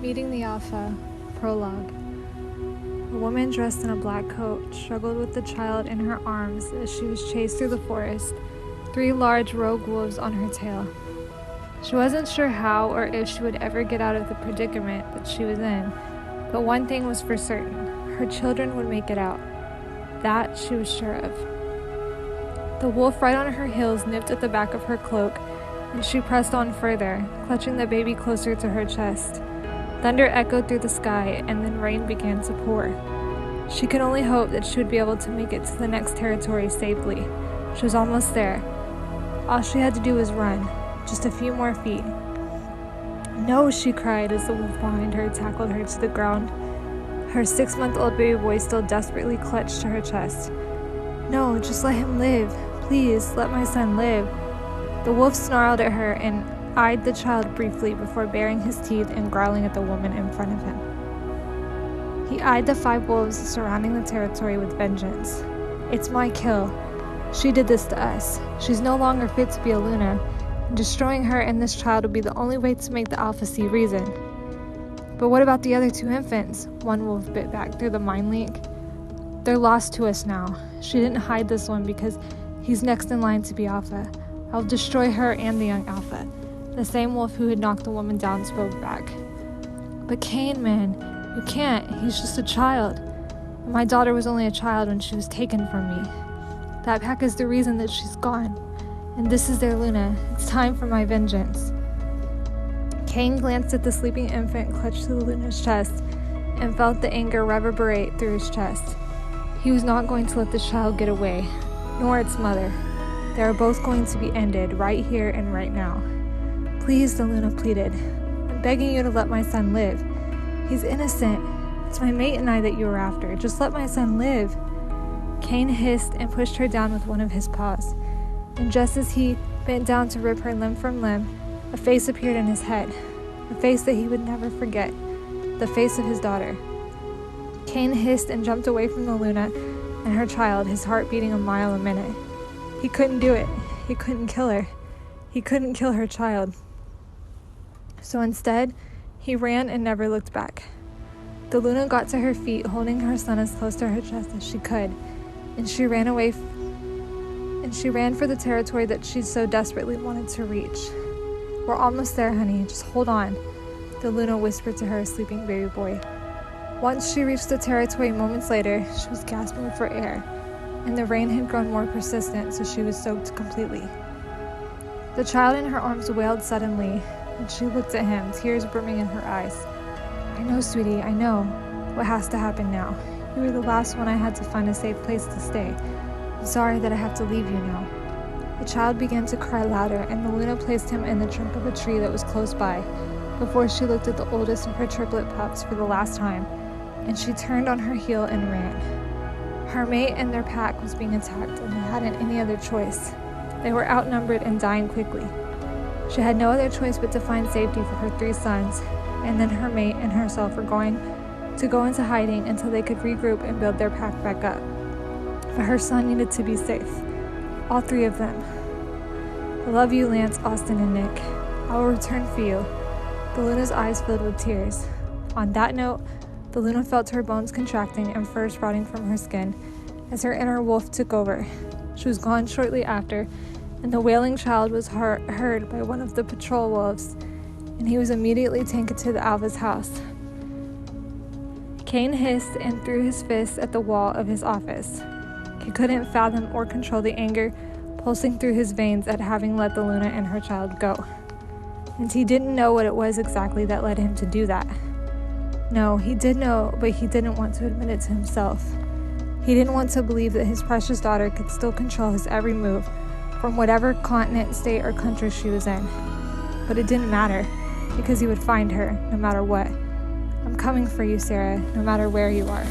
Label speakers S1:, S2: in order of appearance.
S1: Meeting the Alpha, Prologue. A woman dressed in a black coat struggled with the child in her arms as she was chased through the forest, 3 large rogue wolves on her tail. She wasn't sure how or if she would ever get out of the predicament that she was in, but one thing was for certain: her children would make it out. That she was sure of. The wolf right on her heels nipped at the back of her cloak, and she pressed on further, clutching the baby closer to her chest. Thunder echoed through the sky, and then rain began to pour. She could only hope that she would be able to make it to the next territory safely. She was almost there. All she had to do was run, just a few more feet. "No," she cried as the wolf behind her tackled her to the ground, her 6-month-old baby boy still desperately clutched to her chest. "No, just let him live. Please, let my son live." The wolf snarled at her and eyed the child briefly before baring his teeth and growling at the woman in front of him. He eyed the 5 wolves surrounding the territory with vengeance. "It's my kill. She did this to us. She's no longer fit to be a Luna, and destroying her and this child would be the only way to make the Alpha see reason." "But what about the other 2 infants?" one wolf bit back through the mind leak. "They're lost to us now. She didn't hide this one because he's next in line to be Alpha. I'll destroy her and the young Alpha." The same wolf who had knocked the woman down spoke back. "But Cain, man, you can't. He's just a child. My daughter was only a child when she was taken from me. That pack is the reason that she's gone. And this is their Luna. It's time for my vengeance." Cain glanced at the sleeping infant clutched to the Luna's chest and felt the anger reverberate through his chest. He was not going to let this child get away, nor its mother. They are both going to be ended right here and right now. "Please," the Luna pleaded. "I'm begging you to let my son live. He's innocent. It's my mate and I that you were after. Just let my son live." Cain hissed and pushed her down with one of his paws. And just as he bent down to rip her limb from limb, a face appeared in his head. A face that he would never forget. The face of his daughter. Cain hissed and jumped away from the Luna and her child, his heart beating a mile a minute. He couldn't do it. He couldn't kill her. He couldn't kill her child. So instead, he ran and never looked back. The Luna got to her feet, holding her son as close to her chest as she could, and she ran away she ran for the territory that she so desperately wanted to reach. "We're almost there, honey. Just hold on," the Luna whispered to her sleeping baby boy. Once she reached the territory moments later, she was gasping for air, and the rain had grown more persistent, so she was soaked completely. The child in her arms wailed suddenly, and she looked at him, tears brimming in her eyes. "I know, sweetie, I know what has to happen now. You were the last one I had to find a safe place to stay. I'm sorry that I have to leave you now." The child began to cry louder, and the Luna placed him in the trunk of a tree that was close by, before she looked at the oldest of her triplet pups for the last time, and she turned on her heel and ran. Her mate and their pack was being attacked, and they hadn't any other choice. They were outnumbered and dying quickly. She had no other choice but to find safety for her 3 sons, and then her mate and herself were going to go into hiding until they could regroup and build their pack back up. But her son needed to be safe. All 3 of them. "I love you, Lance, Austin, and Nick. I will return for you." The Luna's eyes filled with tears. On that note, the Luna felt her bones contracting and fur sprouting from her skin as her inner wolf took over. She was gone shortly after, and the wailing child was heard by one of the patrol wolves, and he was immediately taken to the Alpha's house. Cain hissed and threw his fists at the wall of his office. He couldn't fathom or control the anger pulsing through his veins at having let the Luna and her child go. And he didn't know what it was exactly that led him to do that. No, he did know, but he didn't want to admit it to himself. He didn't want to believe that his precious daughter could still control his every move from whatever continent, state, or country she was in. But it didn't matter, because he would find her, no matter what. "I'm coming for you, Sarah, no matter where you are."